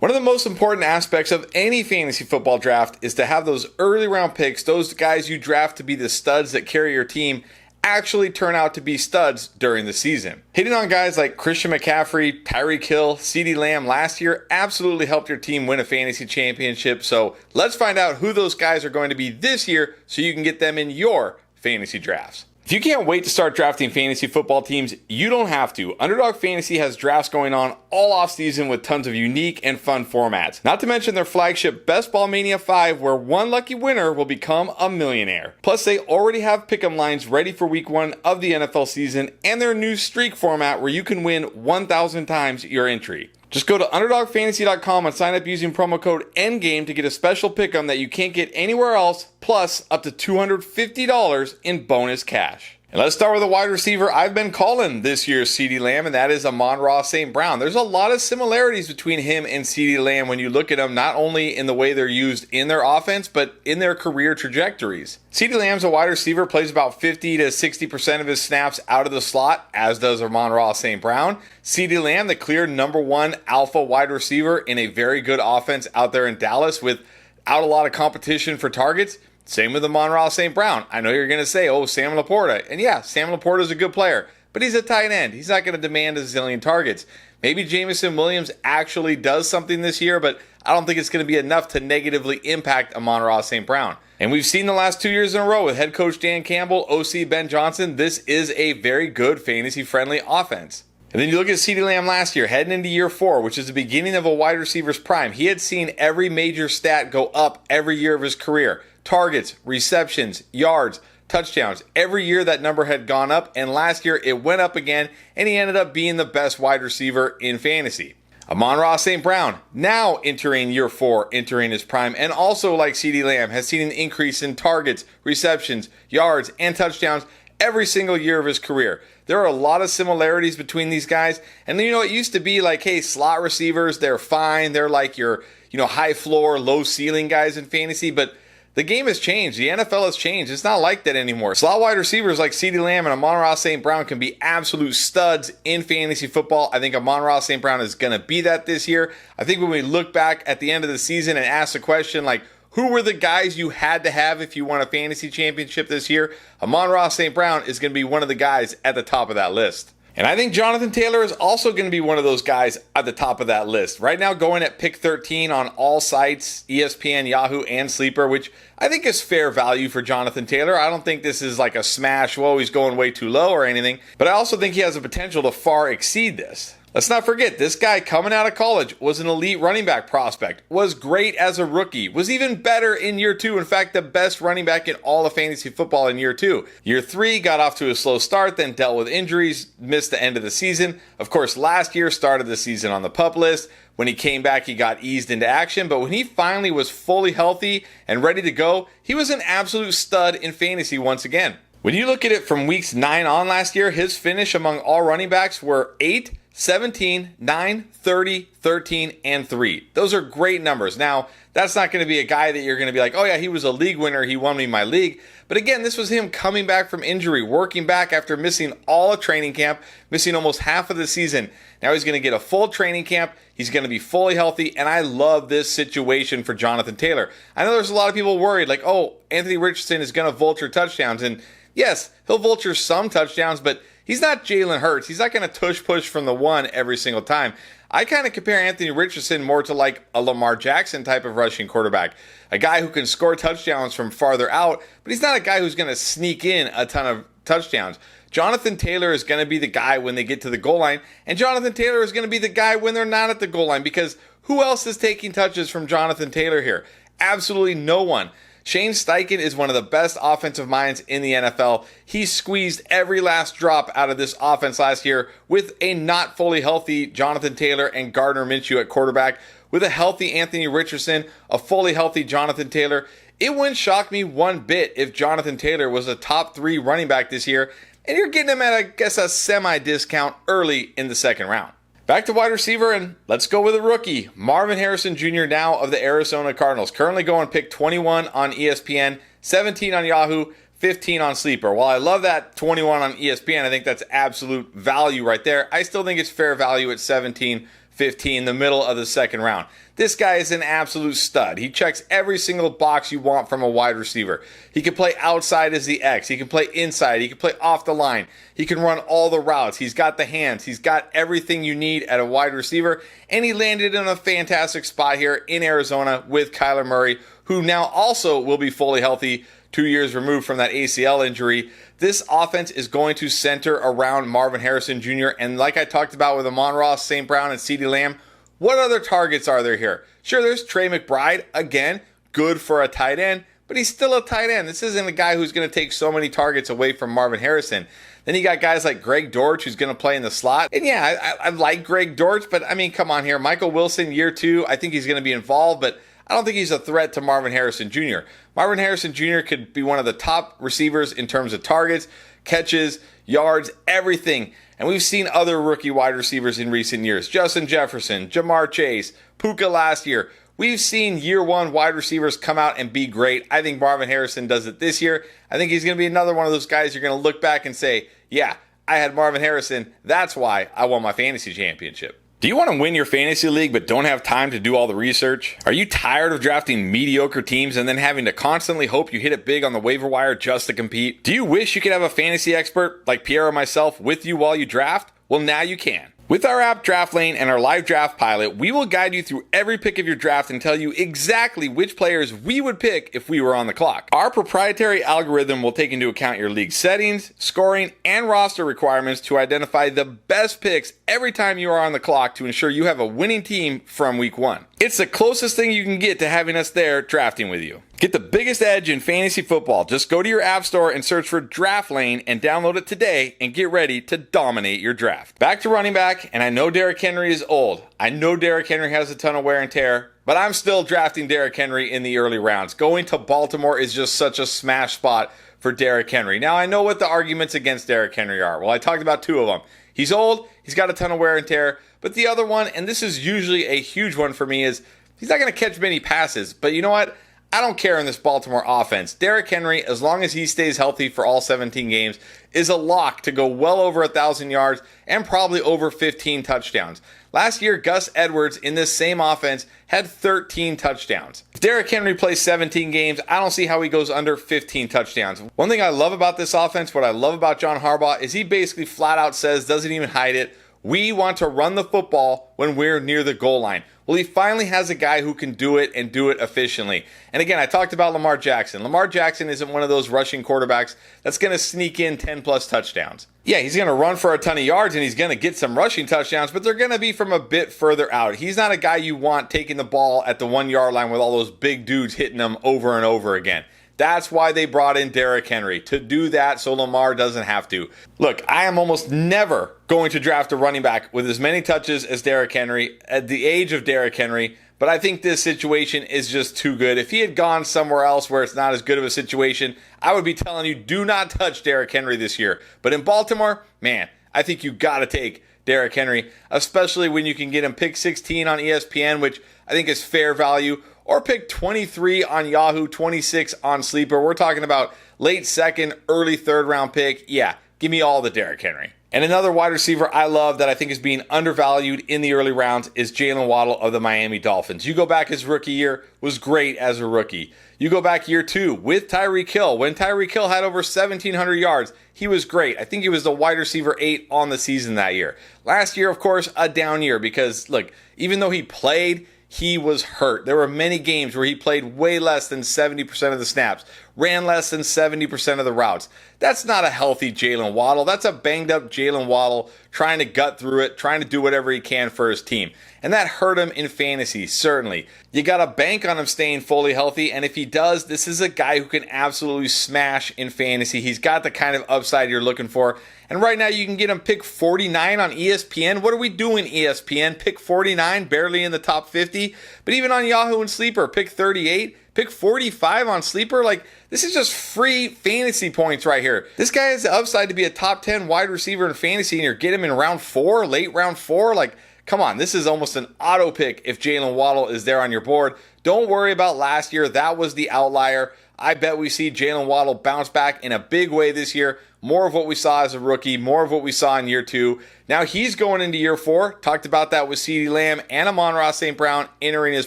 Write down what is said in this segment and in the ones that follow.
One of the most important aspects of any fantasy football draft is to have those early round picks, those guys you draft to be the studs that carry your team, actually turn out to be studs during the season. Hitting on guys like Christian McCaffrey, Tyreek Hill, CeeDee Lamb last year absolutely helped your team win a fantasy championship. So let's find out who those guys are going to be this year so you can get them in your fantasy drafts. If you can't wait to start drafting fantasy football teams, you don't have to. Underdog Fantasy has drafts going on all offseason with tons of unique and fun formats. Not to mention their flagship Best Ball Mania 5, where one lucky winner will become a millionaire. Plus, they already have pick'em lines ready for week 1 of the NFL season and their new streak format where you can win 1,000 times your entry. Just go to UnderdogFantasy.com and sign up using promo code ENDGAME to get a special pick'em that you can't get anywhere else, plus up to $250 in bonus cash. And let's start with a wide receiver I've been calling this year's CeeDee Lamb, and that is Amon-Ra St. Brown. There's a lot of similarities between him and CeeDee Lamb when you look at them, not only in the way they're used in their offense, but in their career trajectories. CeeDee Lamb's a wide receiver, plays about 50 to 60% of his snaps out of the slot, as does Amon-Ra St. Brown. CeeDee Lamb, the clear number 1 alpha wide receiver in a very good offense out there in Dallas without a lot of competition for targets. Same with Amon-Ra St. Brown. I know you're going to say, oh, Sam Laporta. And yeah, Sam Laporta is a good player, but he's a tight end. He's not going to demand a zillion targets. Maybe Jameson Williams actually does something this year, but I don't think it's going to be enough to negatively impact Amon-Ra St. Brown. And we've seen the last 2 years in a row with head coach Dan Campbell, OC Ben Johnson, this is a very good fantasy-friendly offense. And then you look at CeeDee Lamb last year, heading into year 4, which is the beginning of a wide receiver's prime. He had seen every major stat go up every year of his career. Targets, receptions, yards, touchdowns. Every year that number had gone up, and last year it went up again, and he ended up being the best wide receiver in fantasy. Amon-Ra St. Brown, now entering year 4, entering his prime, and also like CeeDee Lamb, has seen an increase in targets, receptions, yards, and touchdowns every single year of his career. There are a lot of similarities between these guys, and you know, it used to be like, hey, slot receivers, they're fine, they're like your, high floor, low ceiling guys in fantasy, but the game has changed. The NFL has changed. It's not like that anymore. Slot wide receivers like CeeDee Lamb and Amon-Ra St. Brown can be absolute studs in fantasy football. I think Amon-Ra St. Brown is going to be that this year. I think when we look back at the end of the season and ask the question, like, who were the guys you had to have if you won a fantasy championship this year? Amon-Ra St. Brown is going to be one of the guys at the top of that list. And I think Jonathan Taylor is also going to be one of those guys at the top of that list. Right now going at pick 13 on all sites, ESPN, Yahoo, and Sleeper, which I think is fair value for Jonathan Taylor. I don't think this is like a smash, whoa, he's going way too low or anything. But I also think he has the potential to far exceed this. Let's not forget, this guy coming out of college was an elite running back prospect, was great as a rookie, was even better in year 2. In fact, the best running back in all of fantasy football in year 2. Year 3 got off to a slow start, then dealt with injuries, missed the end of the season. Of course, last year started the season on the PUP list. When he came back, he got eased into action, but when he finally was fully healthy and ready to go, he was an absolute stud in fantasy once again. When you look at it from weeks 9 on last year, his finish among all running backs were 8, 17, 9, 30, 13, and 3. Those are great numbers. Now, that's not going to be a guy that you're going to be like, oh yeah, he was a league winner, he won me my league. But again, this was him coming back from injury, working back after missing all of training camp, missing almost half of the season. Now he's going to get a full training camp. He's going to be fully healthy, and I love this situation for Jonathan Taylor. I know there's a lot of people worried, like, oh, Anthony Richardson is going to vulture touchdowns. And yes, he'll vulture some touchdowns, but he's not Jalen Hurts. He's not going to tush-push from the one every single time. I kind of compare Anthony Richardson more to like a Lamar Jackson type of rushing quarterback. A guy who can score touchdowns from farther out, but he's not a guy who's going to sneak in a ton of touchdowns. Jonathan Taylor is going to be the guy when they get to the goal line, and Jonathan Taylor is going to be the guy when they're not at the goal line, because who else is taking touches from Jonathan Taylor here? Absolutely no one. Shane Steichen is one of the best offensive minds in the NFL. He squeezed every last drop out of this offense last year with a not fully healthy Jonathan Taylor and Gardner Minshew at quarterback. With a healthy Anthony Richardson, a fully healthy Jonathan Taylor, it wouldn't shock me one bit if Jonathan Taylor was a top 3 running back this year, and you're getting him at, I guess, a semi-discount early in the second round. Back to wide receiver, and let's go with a rookie. Marvin Harrison Jr. now of the Arizona Cardinals. Currently going pick 21 on ESPN, 17 on Yahoo, 15 on Sleeper. While I love that 21 on ESPN, I think that's absolute value right there. I still think it's fair value at 17, 15, the middle of the second round. This guy is an absolute stud. He checks every single box you want from a wide receiver. He can play outside as the X. He can play inside. He can play off the line. He can run all the routes. He's got the hands. He's got everything you need at a wide receiver. And he landed in a fantastic spot here in Arizona with Kyler Murray, who now also will be fully healthy 2 years removed from that ACL injury. This offense is going to center around Marvin Harrison Jr. And like I talked about with Amon-Ra, St. Brown, and CeeDee Lamb, what other targets are there here? Sure, there's Trey McBride. Again, good for a tight end, but he's still a tight end. This isn't a guy who's going to take so many targets away from Marvin Harrison. Then you got guys like Greg Dortch, who's going to play in the slot. And yeah, I like Greg Dortch, but I mean, come on here. Michael Wilson, year 2, I think he's going to be involved, but I don't think he's a threat to Marvin Harrison Jr. Marvin Harrison Jr. could be one of the top receivers in terms of targets, catches, yards, everything. And we've seen other rookie wide receivers in recent years. Justin Jefferson, Jamar Chase, Puka last year. We've seen year 1 wide receivers come out and be great. I think Marvin Harrison does it this year. I think he's going to be another one of those guys you're going to look back and say, yeah, I had Marvin Harrison. That's why I won my fantasy championship. Do you want to win your fantasy league but don't have time to do all the research? Are you tired of drafting mediocre teams and then having to constantly hope you hit it big on the waiver wire just to compete? Do you wish you could have a fantasy expert like Pierre or myself with you while you draft? Well, now you can. With our app Draft Lane and our live draft pilot, we will guide you through every pick of your draft and tell you exactly which players we would pick if we were on the clock. Our proprietary algorithm will take into account your league settings, scoring, and roster requirements to identify the best picks every time you are on the clock to ensure you have a winning team from week 1. It's the closest thing you can get to having us there drafting with you. Get the biggest edge in fantasy football. Just go to your app store and search for Draft Lane and download it today and get ready to dominate your draft. Back to running back, and I know Derrick Henry is old. I know Derrick Henry has a ton of wear and tear, but I'm still drafting Derrick Henry in the early rounds. Going to Baltimore is just such a smash spot for Derrick Henry. Now, I know what the arguments against Derrick Henry are. Well, I talked about 2 of them. He's old, he's got a ton of wear and tear, but the other one, and this is usually a huge one for me, is he's not going to catch many passes. But you know what? I don't care in this Baltimore offense. Derrick Henry, as long as he stays healthy for all 17 games, is a lock to go well over 1,000 yards and probably over 15 touchdowns. Last year, Gus Edwards in this same offense had 13 touchdowns. If Derrick Henry plays 17 games, I don't see how he goes under 15 touchdowns. One thing I love about this offense, what I love about John Harbaugh, is he basically flat out says, doesn't even hide it, we want to run the football when we're near the goal line. Well, he finally has a guy who can do it and do it efficiently. And again, I talked about Lamar Jackson. Lamar Jackson isn't one of those rushing quarterbacks that's going to sneak in 10 plus touchdowns. Yeah, he's going to run for a ton of yards and he's going to get some rushing touchdowns, but they're going to be from a bit further out. He's not a guy you want taking the ball at the 1 yard line with all those big dudes hitting them over and over again. That's why they brought in Derrick Henry, to do that so Lamar doesn't have to. Look, I am almost never going to draft a running back with as many touches as Derrick Henry at the age of Derrick Henry, but I think this situation is just too good. If he had gone somewhere else where it's not as good of a situation, I would be telling you, do not touch Derrick Henry this year. But in Baltimore, man, I think you got to take Derrick Henry, especially when you can get him pick 16 on ESPN, which I think is fair value, or pick 23 on Yahoo, 26 on Sleeper. We're talking about late second, early third round pick. Yeah, give me all the Derrick Henry. And another wide receiver I love that I think is being undervalued in the early rounds is Jalen Waddle of the Miami Dolphins. You go back his rookie year, was great as a rookie. You go back year 2 with Tyreek Hill. When Tyreek Hill had over 1,700 yards, he was great. I think he was the wide receiver 8 on the season that year. Last year, of course, a down year because, look, even though he played, he was hurt. There were many games where he played way less than 70% of the snaps, ran less than 70% of the routes. That's not a healthy Jalen Waddle. That's a banged up Jalen Waddle trying to gut through it, trying to do whatever he can for his team. And that hurt him in fantasy, certainly. You got to bank on him staying fully healthy, and if he does, this is a guy who can absolutely smash in fantasy. He's got the kind of upside you're looking for. And right now you can get him pick 49 on ESPN. What are we doing, ESPN? Pick 49, barely in the top 50. But even on Yahoo and Sleeper, pick 38, pick 45 on Sleeper. Like, this is just free fantasy points right here. This guy has the upside to be a top 10 wide receiver in fantasy, and you're getting him in round 4, late round 4. Like, come on, this is almost an auto pick if Jalen Waddle is there on your board. Don't worry about last year. That was the outlier. I bet we see Jalen Waddle bounce back in a big way this year. More of what we saw as a rookie, more of what we saw in year 2. Now he's going into year 4. Talked about that with CeeDee Lamb and Amon-Ra St. Brown entering his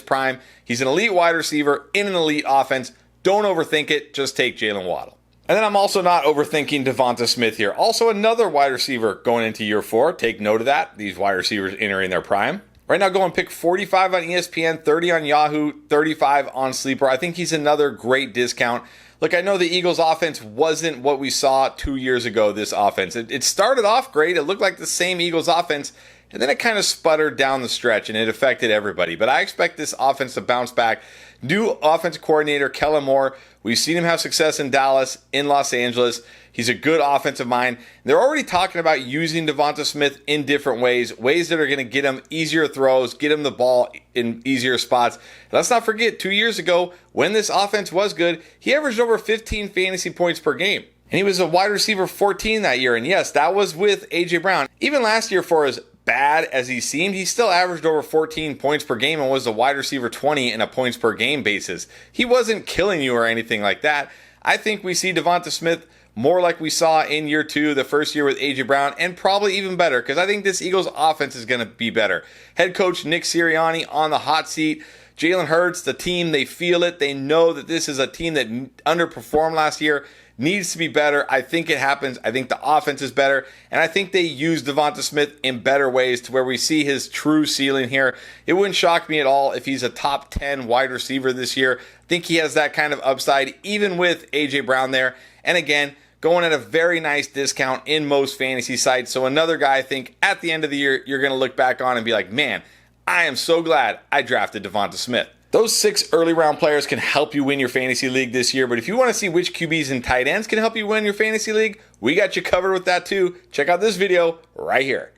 prime. He's an elite wide receiver in an elite offense. Don't overthink it. Just take Jalen Waddle. And then I'm also not overthinking Devonta Smith here. Also another wide receiver going into year 4. Take note of that. These wide receivers entering their prime. Right now, go and pick 45 on ESPN, 30 on Yahoo, 35 on Sleeper. I think he's another great discount. Look, I know the Eagles' offense wasn't what we saw 2 years ago, this offense. It started off great. It looked like the same Eagles' offense, and then it kind of sputtered down the stretch, and it affected everybody. But I expect this offense to bounce back. New offensive coordinator, Kellen Moore. We've seen him have success in Dallas, in Los Angeles. He's a good offensive mind. They're already talking about using Devonta Smith in different ways that are going to get him easier throws, get him the ball in easier spots. And let's not forget, 2 years ago, when this offense was good, he averaged over 15 fantasy points per game. And he was a wide receiver 14 that year. And yes, that was with A.J. Brown. Even last year, for as bad as he seemed, he still averaged over 14 points per game and was a wide receiver 20 in a points per game basis. He wasn't killing you or anything like that. I think we see Devonta Smith more like we saw in year 2, the first year with A.J. Brown, and probably even better, because I think this Eagles offense is going to be better. Head coach Nick Sirianni on the hot seat. Jalen Hurts, the team, they feel it. They know that this is a team that underperformed last year, needs to be better. I think it happens. I think the offense is better, and I think they use Devonta Smith in better ways to where we see his true ceiling here. It wouldn't shock me at all if he's a top 10 wide receiver this year. I think he has that kind of upside, even with A.J. Brown there. And again, going at a very nice discount in most fantasy sites. So another guy I think at the end of the year, you're going to look back on and be like, man, I am so glad I drafted Devonta Smith. Those 6 early round players can help you win your fantasy league this year. But if you want to see which QBs and tight ends can help you win your fantasy league, we got you covered with that too. Check out this video right here.